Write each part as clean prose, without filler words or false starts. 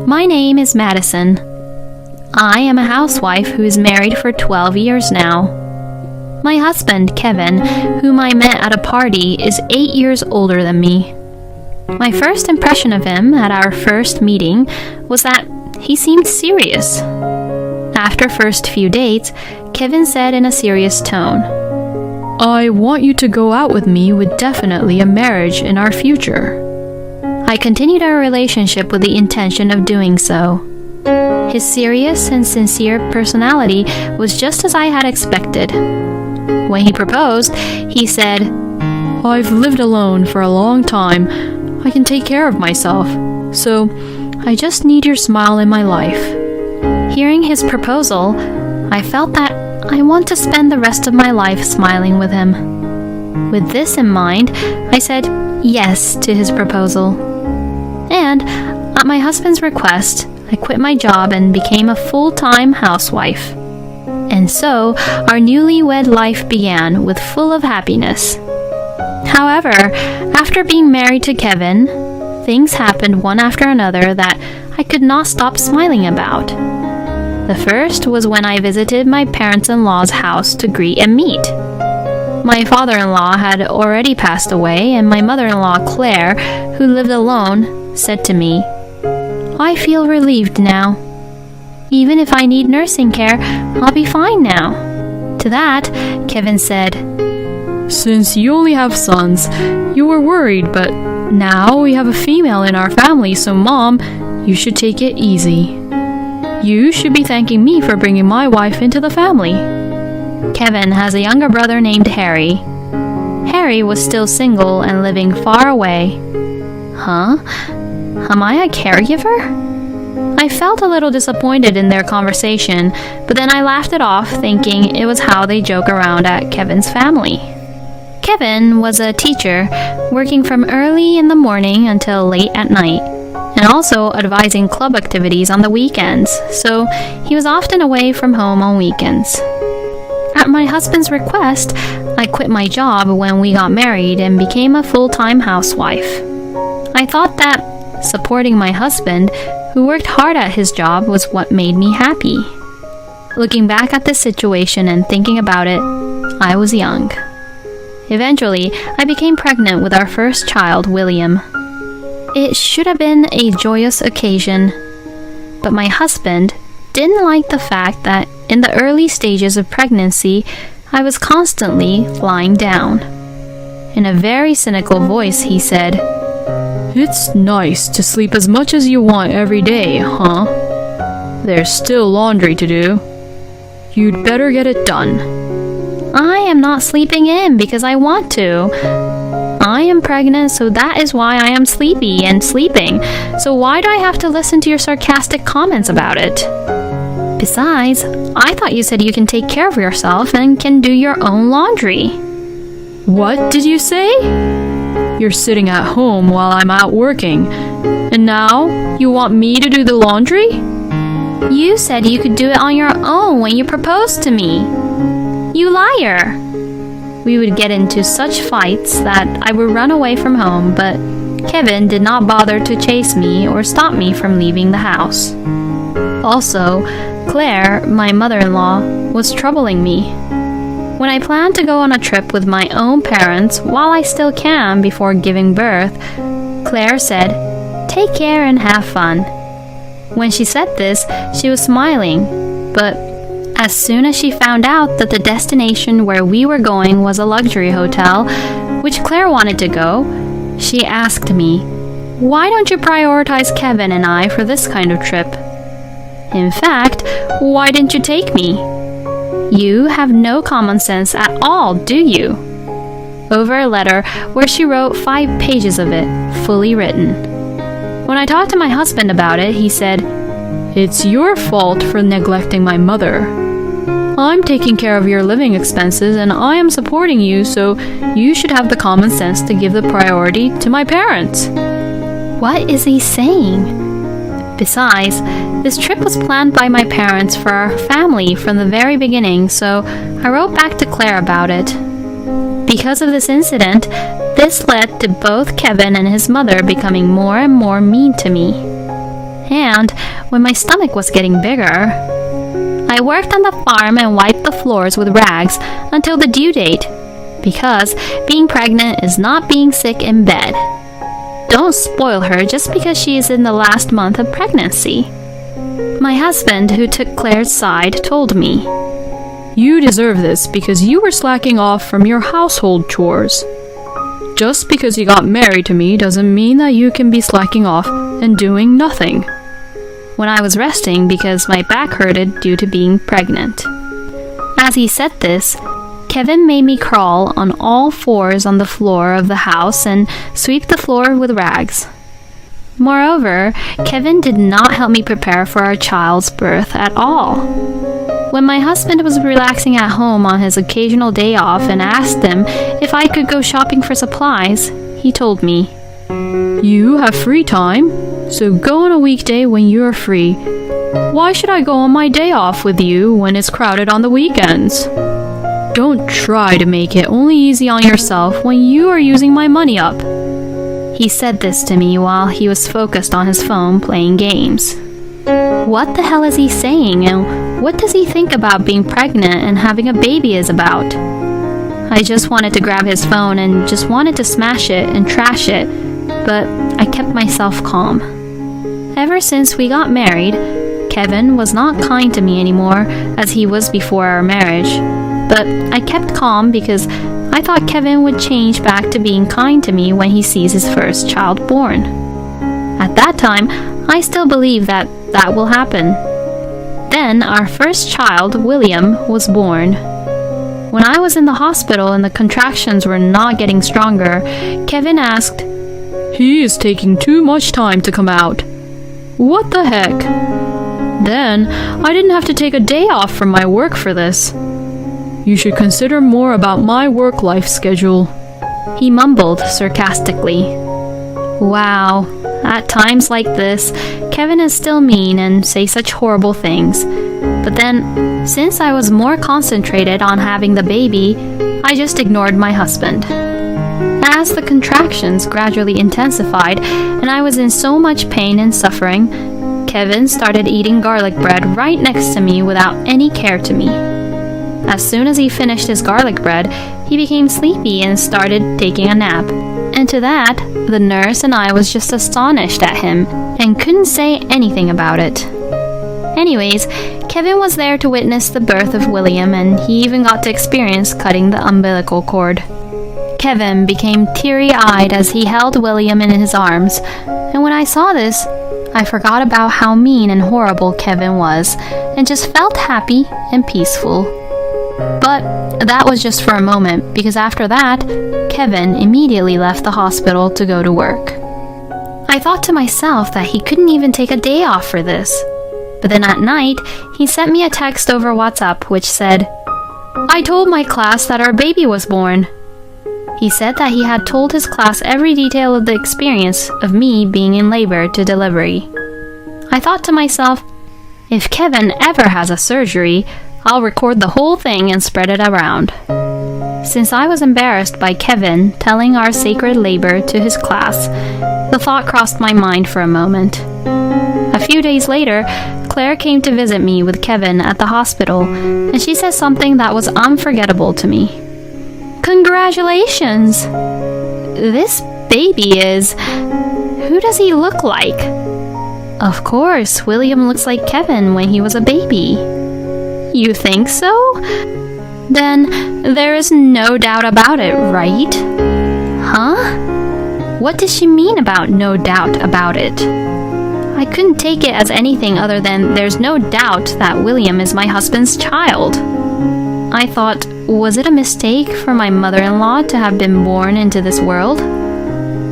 My name is Madison. I am a housewife who is married for 12 years now. My husband, Kevin, whom I met at a party, is 8 years older than me. My first impression of him at our first meeting was that he seemed serious. After first few dates, Kevin said in a serious tone, "I want you to go out with me with definitely a marriage in our future." I continued our relationship with the intention of doing so. His serious and sincere personality was just as I had expected. When he proposed, he said, "I've lived alone for a long time. I can take care of myself, so I just need your smile in my life." Hearing his proposal, I felt that I want to spend the rest of my life smiling with him. With this in mind, I said yes to his proposal. And, at my husband's request, I quit my job and became a full-time housewife. And so, our newlywed life began with full of happiness. However, after being married to Kevin, things happened one after another that I could not stop smiling about. The first was when I visited my parents-in-law's house to greet and meet. My father-in-law had already passed away, and my mother-in-law, Claire, who lived alone, said to me, "I feel relieved now. Even if I need nursing care, I'll be fine now." To that, Kevin said, "Since you only have sons, you were worried, but now we have a female in our family, so Mom, you should take it easy. You should be thanking me for bringing my wife into the family." Kevin has a younger brother named Harry. Harry was still single and living far away. Huh? Am I a caregiver? I felt a little disappointed in their conversation, but then I laughed it off, thinking it was how they joke around at Kevin's family. Kevin was a teacher, working from early in the morning until late at night, and also advising club activities on the weekends, so he was often away from home on weekends. At my husband's request, I quit my job when we got married and became a full-time housewife. I thought that supporting my husband, who worked hard at his job, was what made me happy. Looking back at this situation and thinking about it, I was young. Eventually, I became pregnant with our first child, William. It should have been a joyous occasion, but my husband didn't like the fact that in the early stages of pregnancy, I was constantly lying down. In a very cynical voice, he said, "It's nice to sleep as much as you want every day, huh? There's still laundry to do. You'd better get it done." I am not sleeping in because I want to. I am pregnant, so that is why I am sleepy and sleeping. So why do I have to listen to your sarcastic comments about it? Besides, I thought you said you can take care of yourself and can do your own laundry. What did you say? You're sitting at home while I'm out working, and now you want me to do the laundry? You said you could do it on your own when you proposed to me. You liar! We would get into such fights that I would run away from home, but Kevin did not bother to chase me or stop me from leaving the house. Also, Claire, my mother-in-law, was troubling me. When I planned to go on a trip with my own parents while I still can before giving birth, Claire said, "Take care and have fun." When she said this, she was smiling, but as soon as she found out that the destination where we were going was a luxury hotel, which Claire wanted to go, she asked me, "Why don't you prioritize Kevin and I for this kind of trip? In fact, why didn't you take me? You have no common sense at all, do you?" Over a letter where she wrote 5 pages of it, fully written. When I talked to my husband about it, he said, "It's your fault for neglecting my mother. I'm taking care of your living expenses and I am supporting you, so you should have the common sense to give the priority to my parents." What is he saying? Besides, this trip was planned by my parents for our family from the very beginning, so I wrote back to Claire about it. Because of this incident, this led to both Kevin and his mother becoming more and more mean to me. And when my stomach was getting bigger, I worked on the farm and wiped the floors with rags until the due date, because being pregnant is not being sick in bed. Don't spoil her just because she is in the last month of pregnancy. My husband, who took Claire's side, told me, "You deserve this because you were slacking off from your household chores. Just because you got married to me doesn't mean that you can be slacking off and doing nothing." when I was resting because my back hurted due to being pregnant. As he said this, Kevin made me crawl on all fours on the floor of the house and sweep the floor with rags. Moreover, Kevin did not help me prepare for our child's birth at all. When my husband was relaxing at home on his occasional day off and asked him if I could go shopping for supplies, he told me, "You have free time, so go on a weekday when you are free. Why should I go on my day off with you when it's crowded on the weekends? Don't try to make it only easy on yourself when you are using my money up." He said this to me while he was focused on his phone playing games. What the hell is he saying, and what does he think about being pregnant and having a baby is about? I just wanted to grab his phone and just wanted to smash it and trash it, but I kept myself calm. Ever since we got married, Kevin was not kind to me anymore as he was before our marriage, but I kept calm because I thought Kevin would change back to being kind to me when he sees his first child born. At that time, I still believe that will happen. Then our first child, William, was born. When I was in the hospital and the contractions were not getting stronger, Kevin asked, "He is taking too much time to come out. What the heck? Then I didn't have to take a day off from my work for this. You should consider more about my work-life schedule," he mumbled sarcastically. Wow, at times like this, Kevin is still mean and say such horrible things. But then, since I was more concentrated on having the baby, I just ignored my husband. As the contractions gradually intensified and I was in so much pain and suffering, Kevin started eating garlic bread right next to me without any care to me. As soon as he finished his garlic bread, he became sleepy and started taking a nap. And to that, the nurse and I was just astonished at him and couldn't say anything about it. Anyways, Kevin was there to witness the birth of William, and he even got to experience cutting the umbilical cord. Kevin became teary-eyed as he held William in his arms, and when I saw this, I forgot about how mean and horrible Kevin was and just felt happy and peaceful. But that was just for a moment, because after that, Kevin immediately left the hospital to go to work. I thought to myself that he couldn't even take a day off for this. But then at night, he sent me a text over WhatsApp which said, "I told my class that our baby was born." He said that he had told his class every detail of the experience of me being in labor to delivery. I thought to myself, if Kevin ever has a surgery, I'll record the whole thing and spread it around. Since I was embarrassed by Kevin telling our sacred labor to his class, the thought crossed my mind for a moment. A few days later, Claire came to visit me with Kevin at the hospital, and she said something that was unforgettable to me. "Congratulations! This baby is... Who does he look like?" Of course, William looks like Kevin when he was a baby. You think so? Then there is no doubt about it, right? Huh? What does she mean about no doubt about it? I couldn't take it as anything other than there's no doubt that William is my husband's child. I thought, was it a mistake for my mother-in-law to have been born into this world?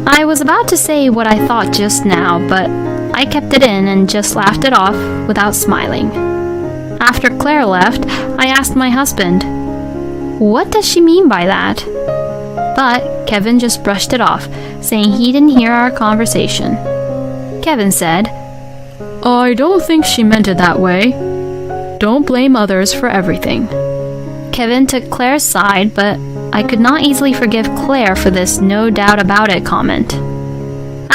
I was about to say what I thought just now, but I kept it in and just laughed it off without smiling. After Claire left, I asked my husband, "What does she mean by that?" But Kevin just brushed it off, saying he didn't hear our conversation. Kevin said, "I don't think she meant it that way. Don't blame others for everything." Kevin took Claire's side, but I could not easily forgive Claire for this no doubt about it comment.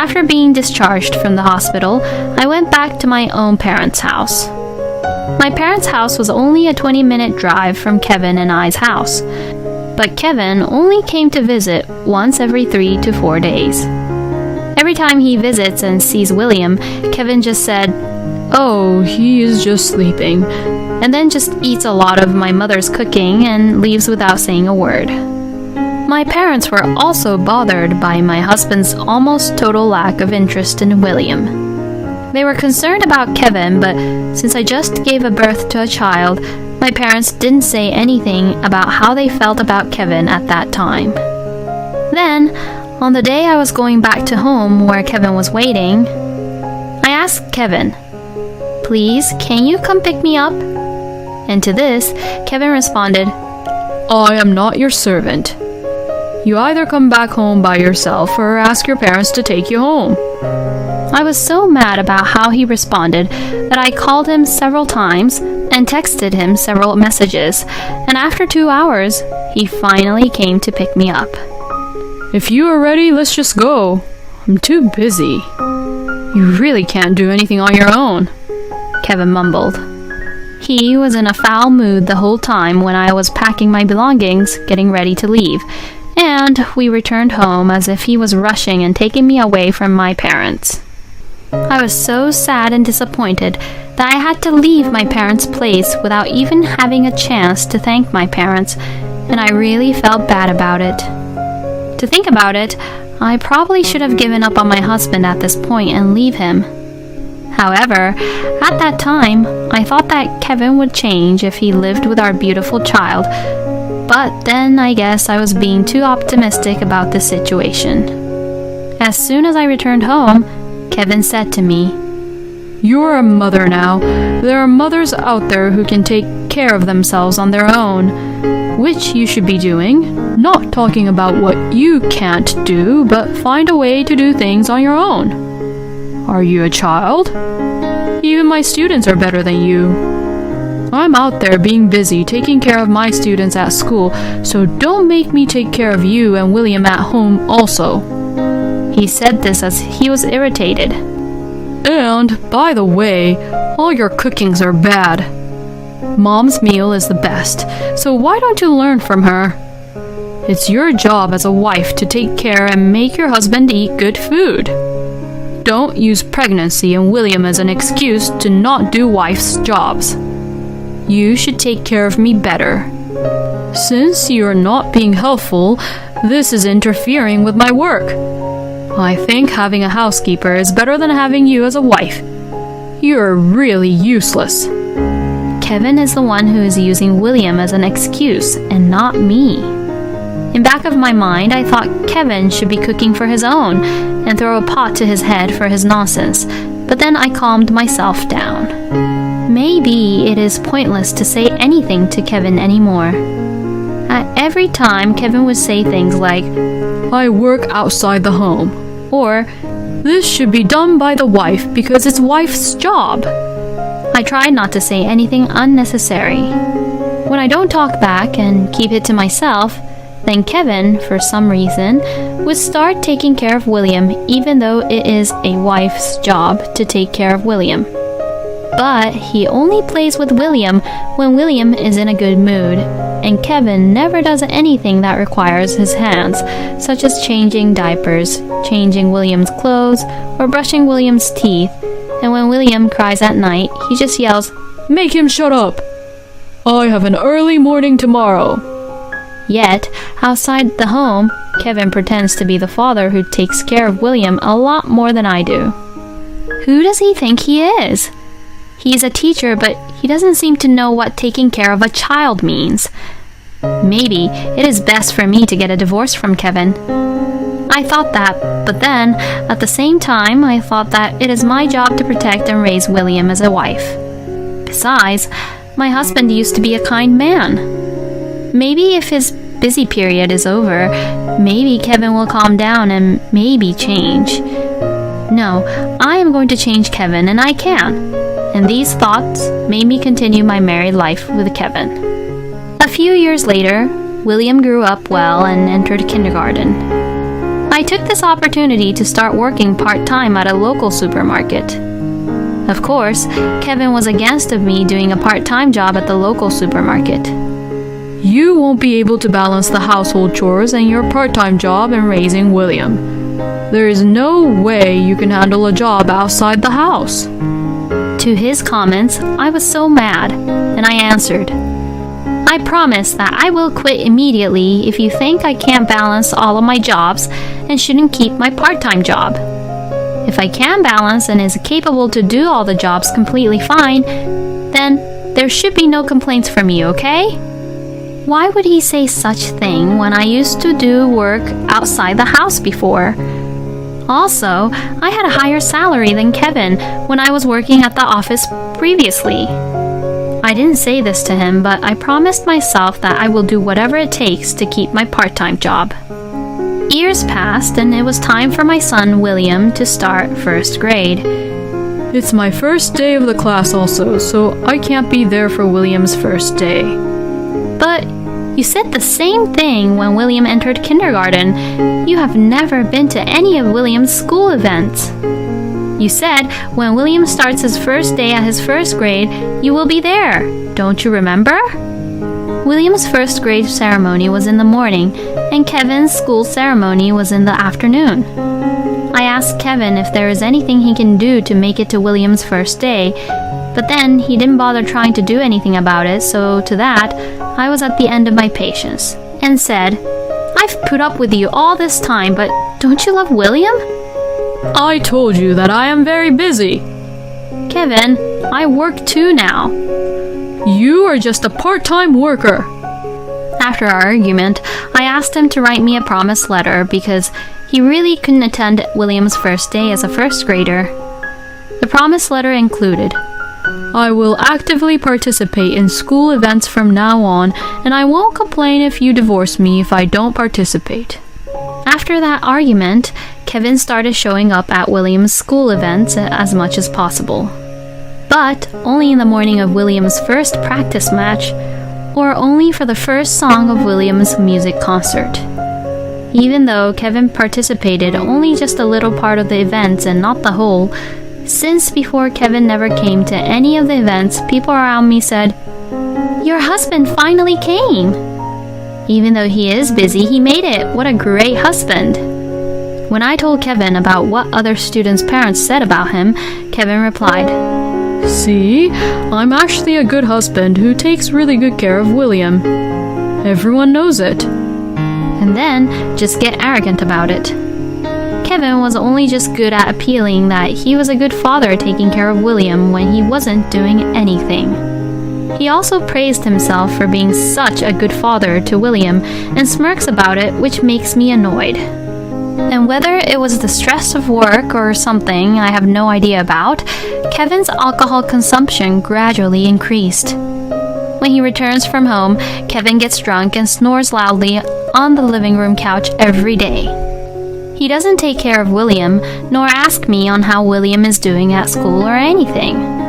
After being discharged from the hospital, I went back to my own parents' house. My parents' house was only a 20-minute drive from Kevin and I's house, but Kevin only came to visit once every 3 to 4 days. Every time he visits and sees William, Kevin just said, "Oh, he is just sleeping," and then just eats a lot of my mother's cooking and leaves without saying a word. My parents were also bothered by my husband's almost total lack of interest in William. They were concerned about Kevin, but since I just gave a birth to a child, my parents didn't say anything about how they felt about Kevin at that time. Then, on the day I was going back to home where Kevin was waiting, I asked Kevin, "Please, can you come pick me up?" And to this, Kevin responded, "I am not your servant. You either come back home by yourself or ask your parents to take you home." I was so mad about how he responded that I called him several times and texted him several messages, and after 2 hours, he finally came to pick me up. "If you are ready, let's just go. I'm too busy. You really can't do anything on your own," Kevin mumbled. He was in a foul mood the whole time when I was packing my belongings, getting ready to leave, and we returned home as if he was rushing and taking me away from my parents. I was so sad and disappointed that I had to leave my parents' place without even having a chance to thank my parents, and I really felt bad about it. To think about it, I probably should have given up on my husband at this point and leave him. However, at that time, I thought that Kevin would change if he lived with our beautiful child, but then I guess I was being too optimistic about the situation. As soon as I returned home, Kevin said to me, "You're a mother now. There are mothers out there who can take care of themselves on their own, which you should be doing. Not talking about what you can't do, but find a way to do things on your own. Are you a child? Even my students are better than you. I'm out there being busy taking care of my students at school, so don't make me take care of you and William at home also." He said this as he was irritated. "And, by the way, all your cookings are bad. Mom's meal is the best, so why don't you learn from her? It's your job as a wife to take care and make your husband eat good food. Don't use pregnancy and William as an excuse to not do wife's jobs. You should take care of me better. Since you are not being helpful, this is interfering with my work. I think having a housekeeper is better than having you as a wife. You're really useless." Kevin is the one who is using William as an excuse and not me. In back of my mind, I thought Kevin should be cooking for his own and throw a pot to his head for his nonsense, but then I calmed myself down. Maybe it is pointless to say anything to Kevin anymore. At every time, Kevin would say things like, "I work outside the home," or "This should be done by the wife because it's wife's job." I tried not to say anything unnecessary. When I don't talk back and keep it to myself, then Kevin, for some reason, would start taking care of William even though it is a wife's job to take care of William. But he only plays with William when William is in a good mood, and Kevin never does anything that requires his hands, such as changing diapers, changing William's clothes, or brushing William's teeth. And when William cries at night, he just yells, "Make him shut up! I have an early morning tomorrow." Yet, outside the home, Kevin pretends to be the father who takes care of William a lot more than I do. Who does he think he is? He is a teacher, but he doesn't seem to know what taking care of a child means. Maybe it is best for me to get a divorce from Kevin. I thought that, but then, at the same time, I thought that it is my job to protect and raise William as a wife. Besides, my husband used to be a kind man. Maybe if his busy period is over, maybe Kevin will calm down and maybe change. No, I am going to change Kevin, and I can. And these thoughts made me continue my married life with Kevin. A few years later, William grew up well and entered kindergarten. I took this opportunity to start working part-time at a local supermarket. Of course, Kevin was against of me doing a part-time job at the local supermarket. You won't be able to balance the household chores and your part-time job in raising William. There is no way you can handle a job outside the house. To his comments, I was so mad, and I answered, I promise that I will quit immediately if you think I can't balance all of my jobs and shouldn't keep my part-time job. If I can balance and is capable to do all the jobs completely fine, then there should be no complaints from you, okay? Why would he say such thing when I used to do work outside the house before? Also, I had a higher salary than Kevin when I was working at the office previously. I didn't say this to him, but I promised myself that I will do whatever it takes to keep my part-time job. Years passed, and it was time for my son William to start first grade. It's my first day of the class also, so I can't be there for William's first day. But you said the same thing when William entered kindergarten. You have never been to any of William's school events. You said when William starts his first day at his first grade, you will be there. Don't you remember? William's first grade ceremony was in the morning, and Kevin's school ceremony was in the afternoon. I asked Kevin if there is anything he can do to make it to William's first day, but then he didn't bother trying to do anything about it, so to that, I was at the end of my patience, and said, I've put up with you all this time, but don't you love William? I told you that I am very busy. Kevin, I work too now. You are just a part-time worker. After our argument, I asked him to write me a promise letter because he really couldn't attend William's first day as a first grader. The promise letter included, I will actively participate in school events from now on, and I won't complain if you divorce me if I don't participate. After that argument, Kevin started showing up at William's school events as much as possible. But only in the morning of William's first practice match, or only for the first song of William's music concert. Even though Kevin participated only just a little part of the events and not the whole, since before Kevin never came to any of the events, people around me said, Your husband finally came! Even though he is busy, he made it. What a great husband! When I told Kevin about what other students' parents said about him, Kevin replied, See, I'm actually a good husband who takes really good care of William. Everyone knows it. And then just get arrogant about it. Kevin was only just good at appealing that he was a good father taking care of William when he wasn't doing anything. He also praised himself for being such a good father to William and smirks about it, which makes me annoyed. And whether it was the stress of work or something I have no idea about, Kevin's alcohol consumption gradually increased. When he returns from home, Kevin gets drunk and snores loudly on the living room couch every day. He doesn't take care of William, nor ask me on how William is doing at school or anything.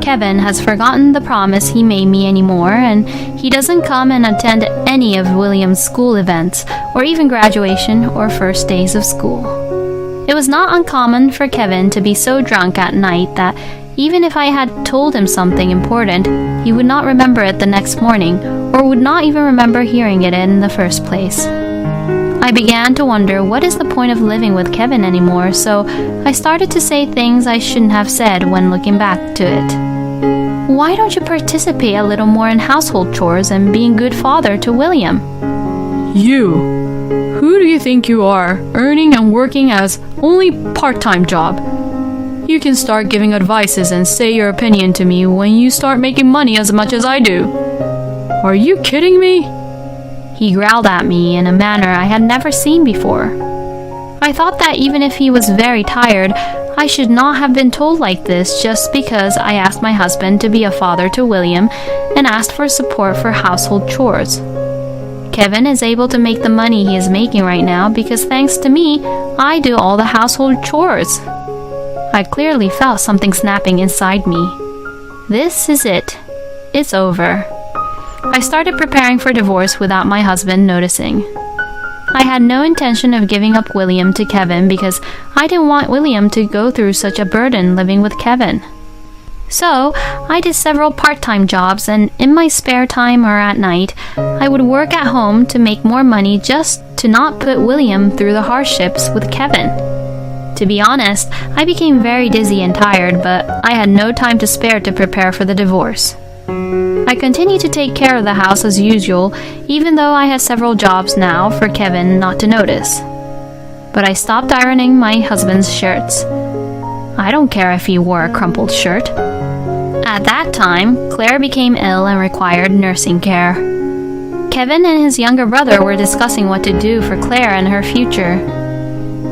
Kevin has forgotten the promise he made me anymore, and he doesn't come and attend any of William's school events, or even graduation or first days of school. It was not uncommon for Kevin to be so drunk at night that even if I had told him something important, he would not remember it the next morning, or would not even remember hearing it in the first place. I began to wonder what is the point of living with Kevin anymore, so I started to say things I shouldn't have said when looking back to it. Why don't you participate a little more in household chores and being a good father to William? You! Who do you think you are, earning and working as only part-time job? You can start giving advices and say your opinion to me when you start making money as much as I do. Are you kidding me? He growled at me in a manner I had never seen before. I thought that even if he was very tired, I should not have been told like this just because I asked my husband to be a father to William and asked for support for household chores. Kevin is able to make the money he is making right now because thanks to me, I do all the household chores. I clearly felt something snapping inside me. This is it. It's over. I started preparing for divorce without my husband noticing. I had no intention of giving up William to Kevin because I didn't want William to go through such a burden living with Kevin. So, I did several part-time jobs, and in my spare time or at night, I would work at home to make more money just to not put William through the hardships with Kevin. To be honest, I became very dizzy and tired, but I had no time to spare to prepare for the divorce. I continued to take care of the house as usual, even though I had several jobs now for Kevin not to notice. But I stopped ironing my husband's shirts. I don't care if he wore a crumpled shirt. At that time, Claire became ill and required nursing care. Kevin and his younger brother were discussing what to do for Claire and her future.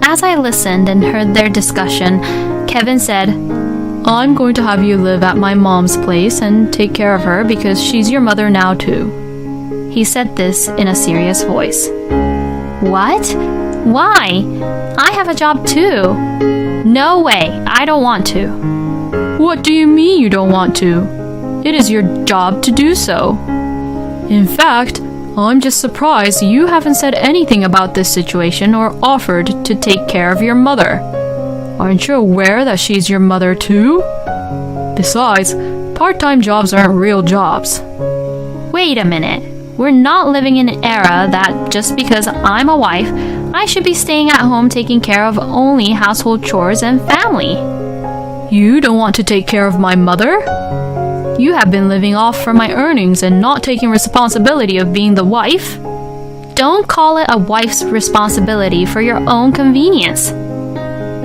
As I listened and heard their discussion, Kevin said, I'm going to have you live at my mom's place and take care of her because she's your mother now too. He said this in a serious voice. What? Why? I have a job too. No way, I don't want to. What do you mean you don't want to? It is your job to do so. In fact, I'm just surprised you haven't said anything about this situation or offered to take care of your mother. Aren't you aware that she's your mother too? Besides, part-time jobs aren't real jobs. Wait a minute. We're not living in an era that just because I'm a wife, I should be staying at home taking care of only household chores and family. You don't want to take care of my mother? You have been living off from my earnings and not taking responsibility of being the wife. Don't call it a wife's responsibility for your own convenience.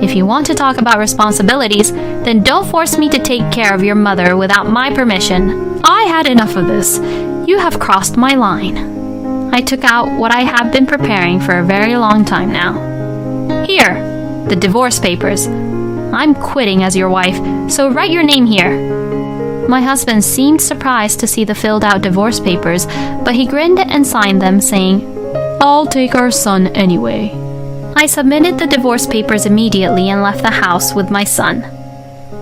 If you want to talk about responsibilities, then don't force me to take care of your mother without my permission. I had enough of this. You have crossed my line. I took out what I have been preparing for a very long time now. Here, the divorce papers. I'm quitting as your wife, so write your name here. My husband seemed surprised to see the filled-out divorce papers, but he grinned and signed them, saying, I'll take our son anyway. I submitted the divorce papers immediately and left the house with my son.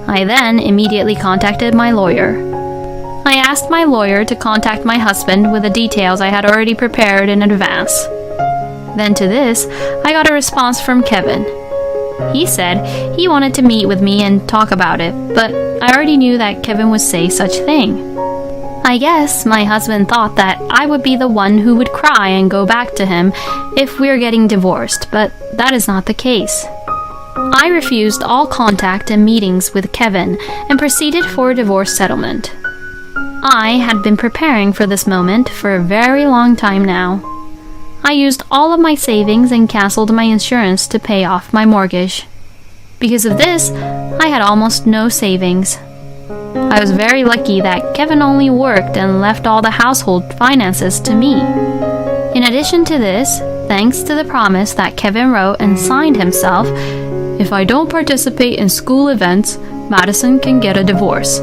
I then immediately contacted my lawyer. I asked my lawyer to contact my husband with the details I had already prepared in advance. Then to this, I got a response from Kevin. He said he wanted to meet with me and talk about it, but I already knew that Kevin would say such thing. I guess my husband thought that I would be the one who would cry and go back to him if we're getting divorced, but that is not the case. I refused all contact and meetings with Kevin and proceeded for a divorce settlement. I had been preparing for this moment for a very long time now. I used all of my savings and canceled my insurance to pay off my mortgage. Because of this, I had almost no savings. I was very lucky that Kevin only worked and left all the household finances to me. In addition to this, thanks to the promise that Kevin wrote and signed himself, if I don't participate in school events, Madison can get a divorce.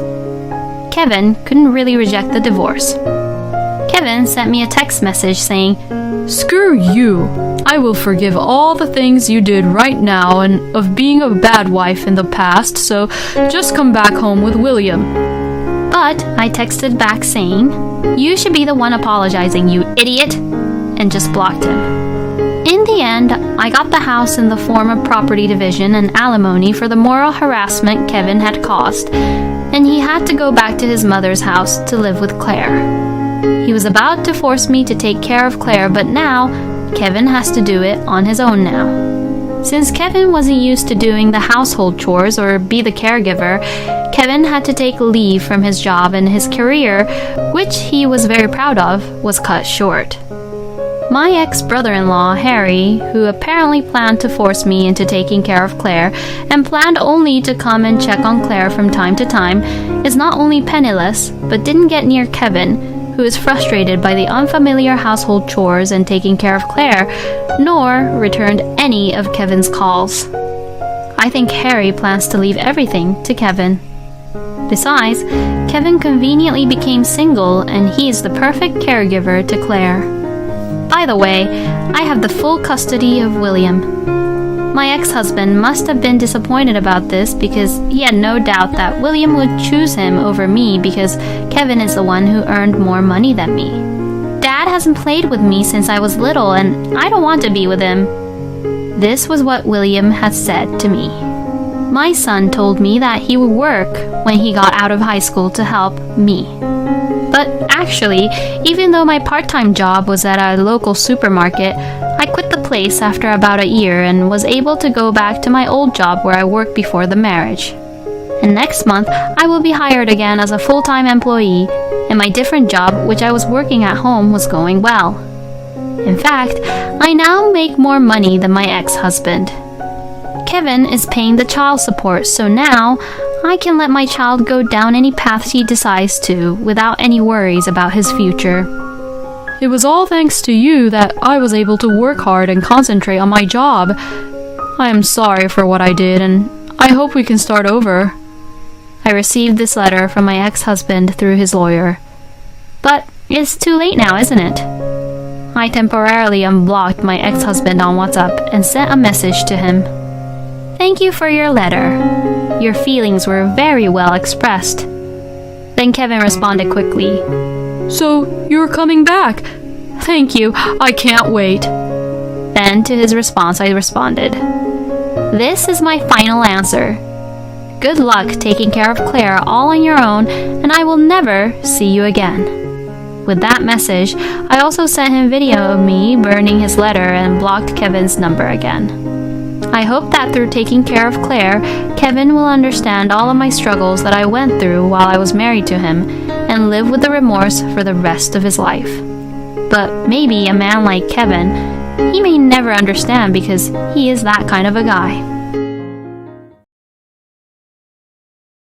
Kevin couldn't really reject the divorce. Kevin sent me a text message saying, Screw you! I will forgive all the things you did right now and of being a bad wife in the past, so just come back home with William. But I texted back saying, You should be the one apologizing, you idiot, and just blocked him. In the end, I got the house in the form of property division and alimony for the moral harassment Kevin had caused, and he had to go back to his mother's house to live with Claire. He was about to force me to take care of Claire, but now, Kevin has to do it on his own now. Since Kevin wasn't used to doing the household chores or be the caregiver, Kevin had to take leave from his job, and his career, which he was very proud of, was cut short. My ex-brother-in-law, Harry, who apparently planned to force me into taking care of Claire and planned only to come and check on Claire from time to time, is not only penniless, but didn't get near Kevin, who is frustrated by the unfamiliar household chores and taking care of Claire, nor returned any of Kevin's calls. I think Harry plans to leave everything to Kevin. Besides, Kevin conveniently became single, and he is the perfect caregiver to Claire. By the way, I have the full custody of William. My ex-husband must have been disappointed about this because he had no doubt that William would choose him over me because Kevin is the one who earned more money than me. Dad dad hasn't played with me since I was little, and I don't want to be with him." This was what William had said to me. My son told me that he would work when he got out of high school to help me. But actually, even though my part-time job was at a local supermarket, I quit the place after about a year and was able to go back to my old job where I worked before the marriage. And next month, I will be hired again as a full-time employee, and my different job, which I was working at home, was going well. In fact, I now make more money than my ex-husband. Kevin is paying the child support, so now I can let my child go down any path he decides to without any worries about his future. It was all thanks to you that I was able to work hard and concentrate on my job. I am sorry for what I did, and I hope we can start over. I received this letter from my ex-husband through his lawyer. But it's too late now, isn't it? I temporarily unblocked my ex-husband on WhatsApp and sent a message to him. "Thank you for your letter. Your feelings were very well expressed." Then Kevin responded quickly. "So, you're coming back? Thank you, I can't wait." Then to his response I responded, "This is my final answer. Good luck taking care of Claire all on your own, and I will never see you again." With that message, I also sent him video of me burning his letter and blocked Kevin's number again. I hope that through taking care of Claire, Kevin will understand all of my struggles that I went through while I was married to him and live with the remorse for the rest of his life. But maybe a man like Kevin, he may never understand because he is that kind of a guy.